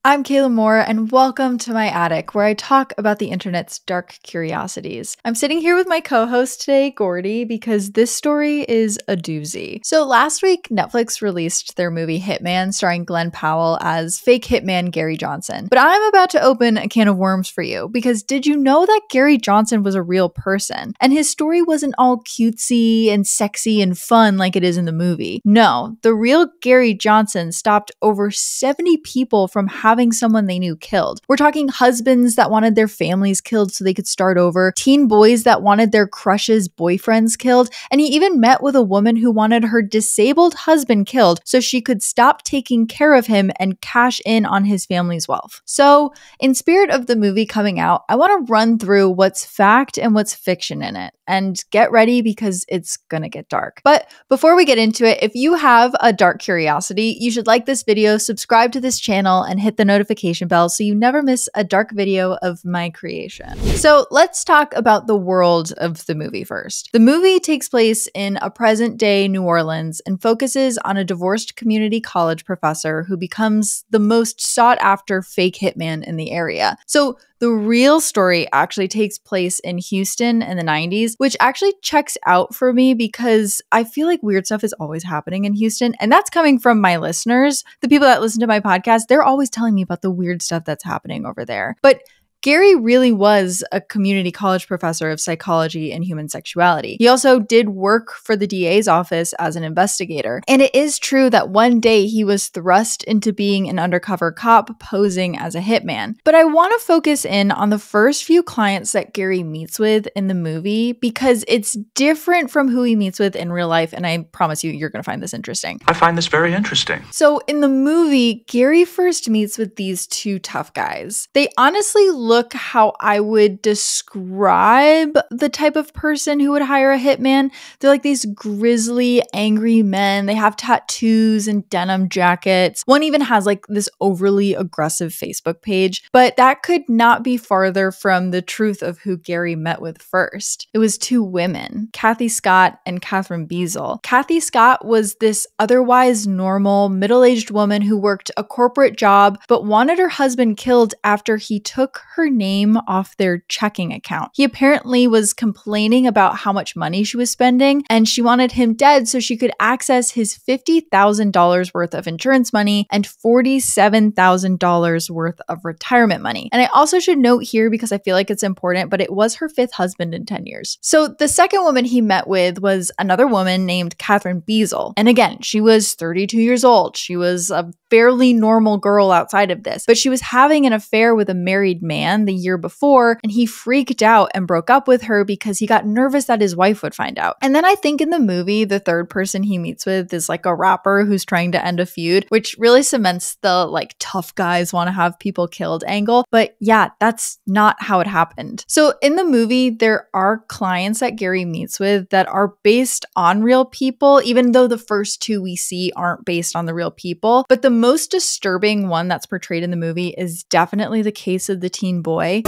I'm Kayla Moore, and welcome to my attic, where I talk about the internet's dark curiosities. I'm sitting here with my co-host today, Gordy, because this story is a doozy. So last week, Netflix released their movie Hitman, starring Glenn Powell as fake hitman Gary Johnson. But I'm about to open a can of worms for you, because did you know that Gary Johnson was a real person? And his story wasn't all cutesy and sexy and fun like it is in the movie. No, the real Gary Johnson stopped over 70 people from having someone they knew killed. We're talking husbands that wanted their families killed so they could start over, teen boys that wanted their crushes' boyfriends killed, and he even met with a woman who wanted her disabled husband killed so she could stop taking care of him and cash in on his family's wealth. So, in spirit of the movie coming out, I want to run through what's fact and what's fiction in it. And get ready because it's gonna get dark. But before we get into it, if you have a dark curiosity, you should like this video, subscribe to this channel, and hit the notification bell so you never miss a dark video of my creation. So let's talk about the world of the movie first. The movie takes place in a present-day New Orleans and focuses on a divorced community college professor who becomes the most sought-after fake hitman in the area. So the real story actually takes place in Houston in the 90s, which actually checks out for me because I feel like weird stuff is always happening in Houston. And that's coming from my listeners. The people that listen to my podcast, they're always telling me about the weird stuff that's happening over there. But Gary really was a community college professor of psychology and human sexuality. He also did work for the DA's office as an investigator. And it is true that one day he was thrust into being an undercover cop posing as a hitman. But I want to focus in on the first few clients that Gary meets with in the movie because it's different from who he meets with in real life. And I promise you, you're going to find this interesting. I find this very interesting. So in the movie, Gary first meets with these two tough guys. They honestly look how I would describe the type of person who would hire a hitman. They're like these grizzly, angry men. They have tattoos and denim jackets. One even has like this overly aggressive Facebook page, but that could not be farther from the truth of who Gary met with first. It was two women, Kathy Scott and Catherine Beazle. Kathy Scott was this otherwise normal, middle-aged woman who worked a corporate job, but wanted her husband killed after he took her name off their checking account. He apparently was complaining about how much money she was spending, and she wanted him dead so she could access his $50,000 worth of insurance money and $47,000 worth of retirement money. And I also should note here, because I feel like it's important, but it was her fifth husband in 10 years. So the second woman he met with was another woman named Catherine Beazle. And again, she was 32 years old. She was a fairly normal girl outside of this, but she was having an affair with a married man the year before, and he freaked out and broke up with her because he got nervous that his wife would find out. And then I think in the movie, the third person he meets with is like a rapper who's trying to end a feud, which really cements the like tough guys want to have people killed angle. But yeah, that's not how it happened. So in the movie, there are clients that Gary meets with that are based on real people, even though the first two we see aren't based on the real people. But the most disturbing one that's portrayed in the movie is definitely the case of the teen boy.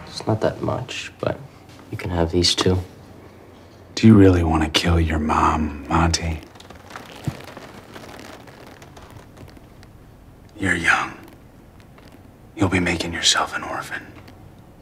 It's not that much, but you can have these two. Do you really want to kill your mom, Monty? You're young. You'll be making yourself an orphan.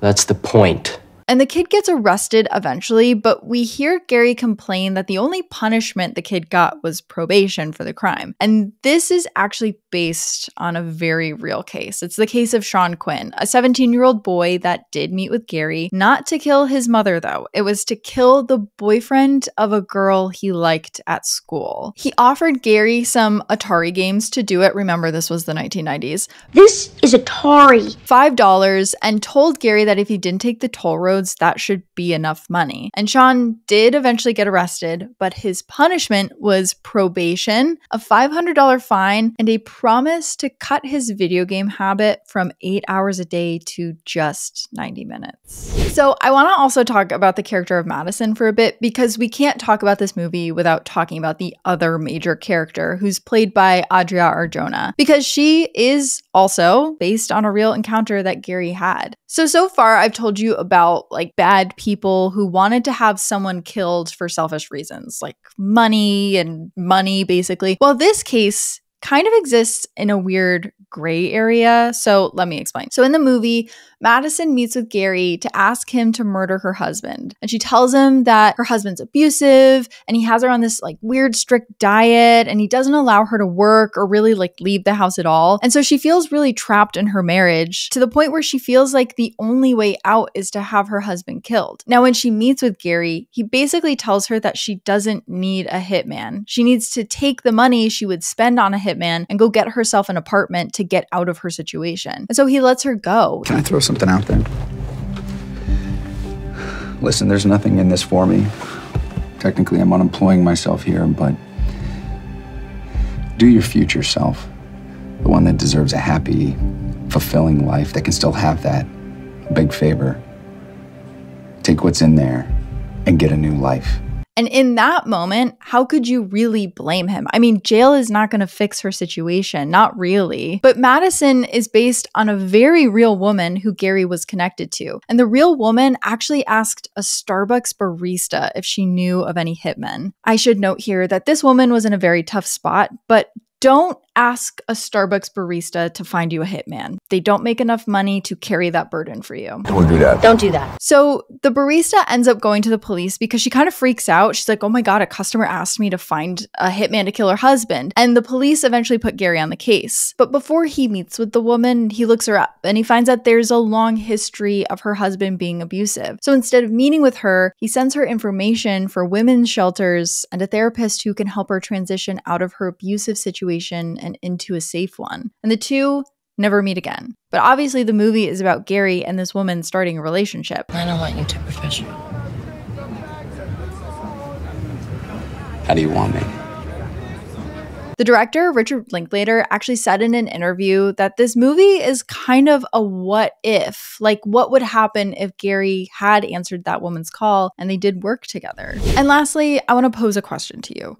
That's the point. And the kid gets arrested eventually, but we hear Gary complain that the only punishment the kid got was probation for the crime. And this is actually based on a very real case. It's the case of Sean Quinn, a 17-year-old boy that did meet with Gary, not to kill his mother though. It was to kill the boyfriend of a girl he liked at school. He offered Gary some Atari games to do it. Remember, this was the 1990s. This is Atari. $5, and told Gary that if he didn't take the toll road, that should be enough money. And Sean did eventually get arrested, but his punishment was probation, a $500 fine, and a promise to cut his video game habit from 8 hours a day to just 90 minutes. So I want to also talk about the character of Madison for a bit, because we can't talk about this movie without talking about the other major character, who's played by Adria Arjona, because she is also based on a real encounter that Gary had. So far I've told you about like bad people who wanted to have someone killed for selfish reasons, like money basically. Well, this case kind of exists in a weird gray area. So let me explain. So in the movie, Madison meets with Gary to ask him to murder her husband. And she tells him that her husband's abusive and he has her on this like weird strict diet and he doesn't allow her to work or really like leave the house at all. And so she feels really trapped in her marriage to the point where she feels like the only way out is to have her husband killed. Now, when she meets with Gary, he basically tells her that she doesn't need a hitman. She needs to take the money she would spend on a hitman and go get herself an apartment to get out of her situation. And so he lets her go. Can I throw something out there? Listen, there's nothing in this for me. Technically, I'm unemploying myself here, but do your future self. The one that deserves a happy, fulfilling life that can still have that. A big favor. Take what's in there and get a new life. And in that moment, how could you really blame him? I mean, jail is not going to fix her situation, not really. But Madison is based on a very real woman who Gary was connected to. And the real woman actually asked a Starbucks barista if she knew of any hitmen. I should note here that this woman was in a very tough spot, but don't ask a Starbucks barista to find you a hitman. They don't make enough money to carry that burden for you. Don't do that. Don't do that. So the barista ends up going to the police because she kind of freaks out. She's like, oh my God, a customer asked me to find a hitman to kill her husband. And the police eventually put Gary on the case. But before he meets with the woman, he looks her up and he finds that there's a long history of her husband being abusive. So instead of meeting with her, he sends her information for women's shelters and a therapist who can help her transition out of her abusive situation and into a safe one. And the two never meet again. But obviously the movie is about Gary and this woman starting a relationship. I don't want you to professional. How do you want me? The director, Richard Linklater, actually said in an interview that this movie is kind of a what if. Like, what would happen if Gary had answered that woman's call and they did work together? And lastly, I want to pose a question to you.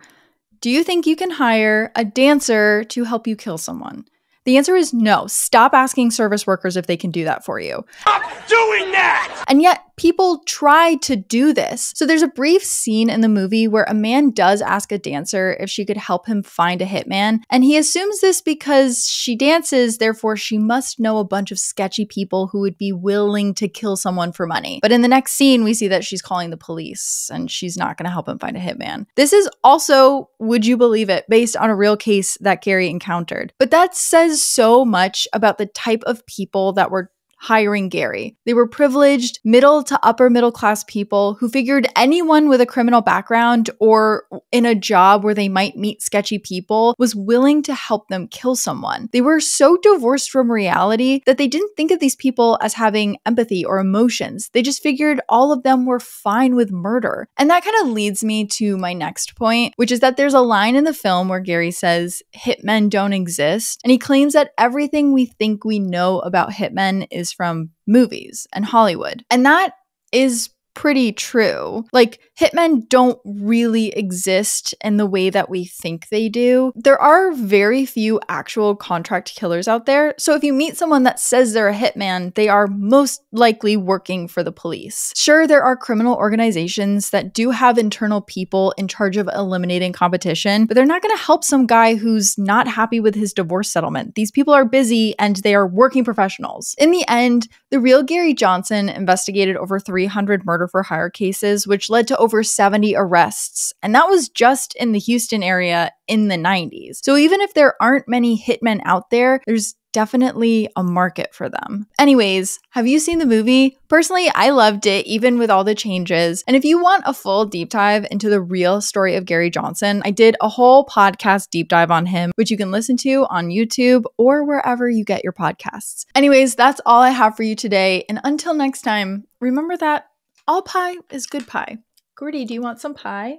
Do you think you can hire a dancer to help you kill someone? The answer is no. Stop asking service workers if they can do that for you. Stop doing that! And yet, people try to do this. So there's a brief scene in the movie where a man does ask a dancer if she could help him find a hitman. And he assumes this because she dances, therefore she must know a bunch of sketchy people who would be willing to kill someone for money. But in the next scene, we see that she's calling the police and she's not going to help him find a hitman. This is also, would you believe it, based on a real case that Gary encountered. But that says so much about the type of people that were hiring Gary. They were privileged, middle to upper middle class people who figured anyone with a criminal background or in a job where they might meet sketchy people was willing to help them kill someone. They were so divorced from reality that they didn't think of these people as having empathy or emotions. They just figured all of them were fine with murder. And that kind of leads me to my next point, which is that there's a line in the film where Gary says, hitmen don't exist. And he claims that everything we think we know about hitmen is from movies and Hollywood. And that is pretty true. Like, hitmen don't really exist in the way that we think they do. There are very few actual contract killers out there. So if you meet someone that says they're a hitman, they are most likely working for the police. Sure, there are criminal organizations that do have internal people in charge of eliminating competition, but they're not going to help some guy who's not happy with his divorce settlement. These people are busy and they are working professionals. In the end, the real Gary Johnson investigated over 300 murder for hire cases, which led to over 70 arrests. And that was just in the Houston area in the 90s. So even if there aren't many hitmen out there, there's definitely a market for them. Anyways, have you seen the movie? Personally, I loved it, even with all the changes. And if you want a full deep dive into the real story of Gary Johnson, I did a whole podcast deep dive on him, which you can listen to on YouTube or wherever you get your podcasts. Anyways, that's all I have for you today. And until next time, remember that all pie is good pie. Gordy, do you want some pie?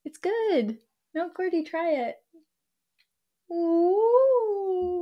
It's good. No, Gordy, try it. Ooh.